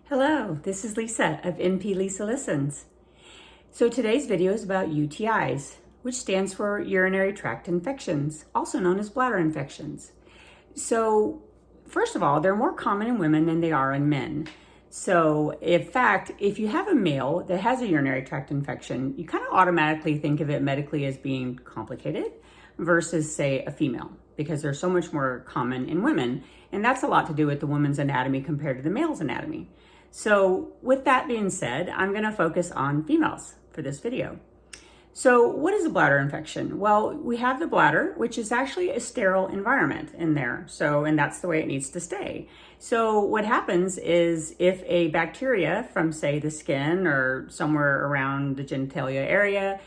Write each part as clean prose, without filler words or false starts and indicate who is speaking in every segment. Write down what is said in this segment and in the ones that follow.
Speaker 1: Hello, this is Lisa of NP Lisa Listens. So today's video is about UTIs, which stands for urinary tract infections, also known as bladder infections. So first of all, they're more common in women than they are in men. So in fact, if you have a male that has a urinary tract infection, you kind of automatically think of it medically as being complicated versus say a female, because they're so much more common in women. And that's a lot to do with the woman's anatomy compared to the male's anatomy. So with that being said, I'm going to focus on females for this video. So what is a bladder infection? Well, we have the bladder, which is actually a sterile environment in there. And that's the way it needs to stay. So what happens is if a bacteria from say the skin or somewhere around the genitalia area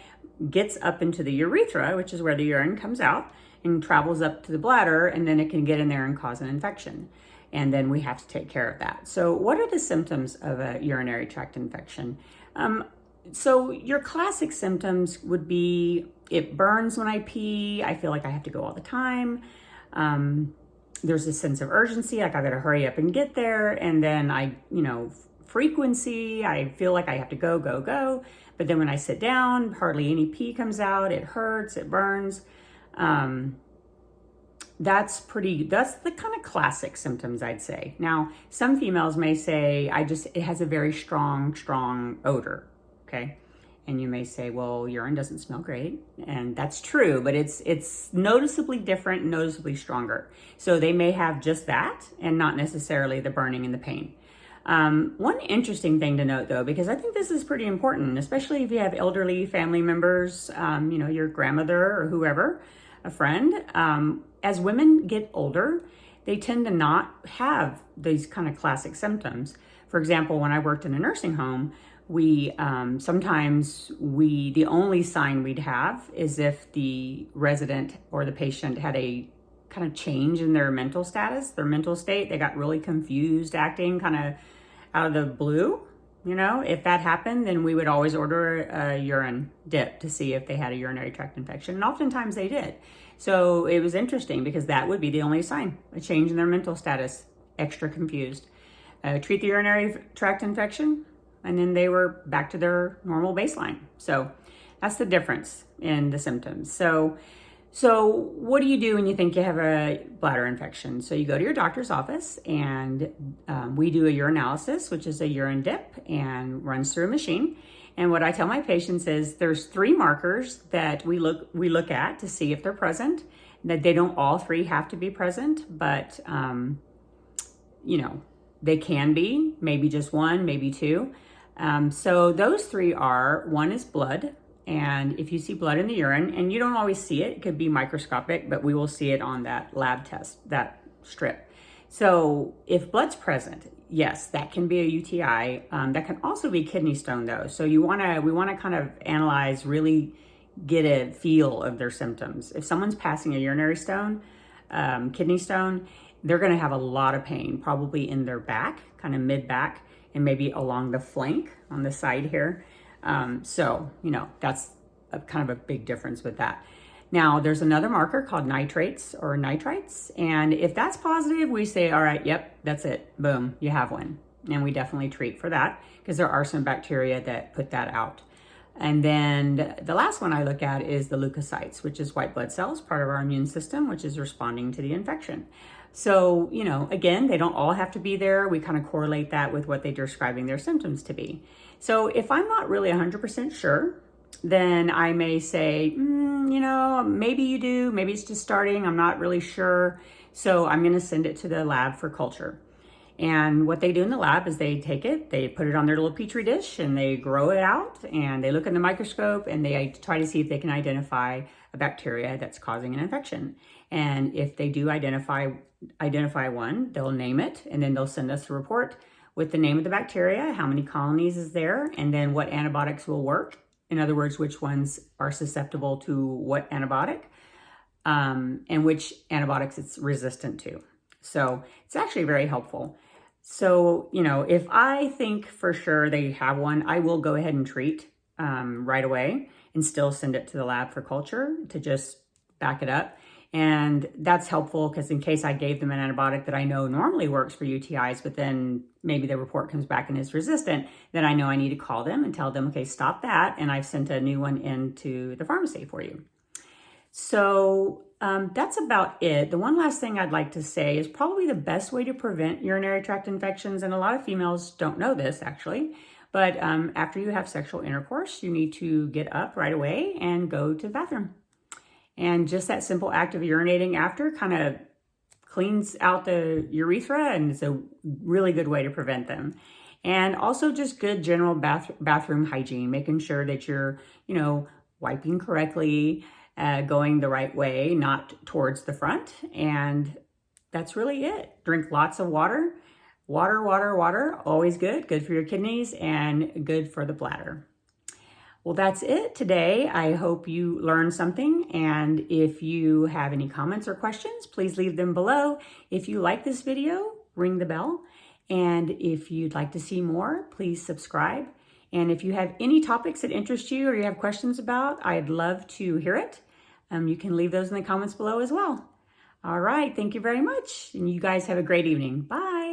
Speaker 1: gets up into the urethra, which is where the urine comes out, and travels up to the bladder, and then it can get in there and cause an infection. And then we have to take care of that. So what are the symptoms of a urinary tract infection? So your classic symptoms would be, it burns when I pee, I feel like I have to go all the time. There's a sense of urgency, like I gotta hurry up and get there. And then frequency, I feel like I have to go. But then when I sit down, hardly any pee comes out, it hurts, it burns. That's the kind of classic symptoms, I'd say. Now, some females may say, it has a very strong odor, okay? And you may say, well, urine doesn't smell great. And that's true, but it's noticeably different, noticeably stronger. So they may have just that and not necessarily the burning and the pain. One interesting thing to note though, because I think this is pretty important, especially if you have elderly family members, your grandmother or whoever, a friend, as women get older, they tend to not have these kind of classic symptoms. For example, when I worked in a nursing home, the only sign we'd have is if the resident or the patient had a kind of change in their mental status, their mental state. They got really confused, acting kind of out of the blue. If that happened, then we would always order a urine dip to see if they had a urinary tract infection. And oftentimes they did. So it was interesting because that would be the only sign, a change in their mental status, extra confused. Treat the urinary tract infection, and then they were back to their normal baseline. So that's the difference in the symptoms. So what do you do when you think you have a bladder infection? So you go to your doctor's office and we do a urinalysis, which is a urine dip and runs through a machine. And what I tell my patients is there's 3 markers that we look at to see if they're present. That they don't all 3 have to be present, but they can be, maybe just 1, maybe 2. So those 3 are, 1 is blood. And if you see blood in the urine, and you don't always see it, it could be microscopic, but we will see it on that lab test, that strip. So if blood's present, yes, that can be a UTI. That can also be kidney stone though. So we want to kind of analyze, really get a feel of their symptoms. If someone's passing a urinary stone, kidney stone, they're going to have a lot of pain, probably in their back, kind of mid-back, and maybe along the flank on the side here. That's kind of a big difference with that. Now, there's another marker called nitrates or nitrites. And if that's positive, we say, all right, yep, that's it. Boom, you have one. And we definitely treat for that because there are some bacteria that put that out. And then the last one I look at is the leukocytes, which is white blood cells, part of our immune system, which is responding to the infection. So, again, they don't all have to be there. We kind of correlate that with what they're describing their symptoms to be. So if I'm not really 100% sure, then I may say, maybe you do, maybe it's just starting, I'm not really sure. So I'm going to send it to the lab for culture. And what they do in the lab is they take it, they put it on their little petri dish and they grow it out and they look in the microscope and they try to see if they can identify a bacteria that's causing an infection. And if they do identify one, they'll name it and then they'll send us a report with the name of the bacteria, how many colonies is there, and then what antibiotics will work. In other words, which ones are susceptible to what antibiotic, and which antibiotics it's resistant to. So it's actually very helpful. So, if I think for sure they have one, I will go ahead and treat right away and still send it to the lab for culture to just back it up. And that's helpful because in case I gave them an antibiotic that I know normally works for UTIs, but then maybe the report comes back and is resistant, then I know I need to call them and tell them, okay, stop that. And I've sent a new one into the pharmacy for you. So that's about it. The one last thing I'd like to say is probably the best way to prevent urinary tract infections, and a lot of females don't know this actually, but after you have sexual intercourse, you need to get up right away and go to the bathroom. And just that simple act of urinating after kind of cleans out the urethra, and it's a really good way to prevent them. And also just good general bathroom hygiene, making sure that you're, wiping correctly, going the right way, not towards the front. And that's really it. Drink lots of water. Water, water, water, always good. Good for your kidneys and good for the bladder. Well, that's it today. I hope you learned something. And if you have any comments or questions, please leave them below. If you like this video, ring the bell. And if you'd like to see more, please subscribe. And if you have any topics that interest you or you have questions about, I'd love to hear it. You can leave those in the comments below as well. All right. Thank you very much. And you guys have a great evening. Bye.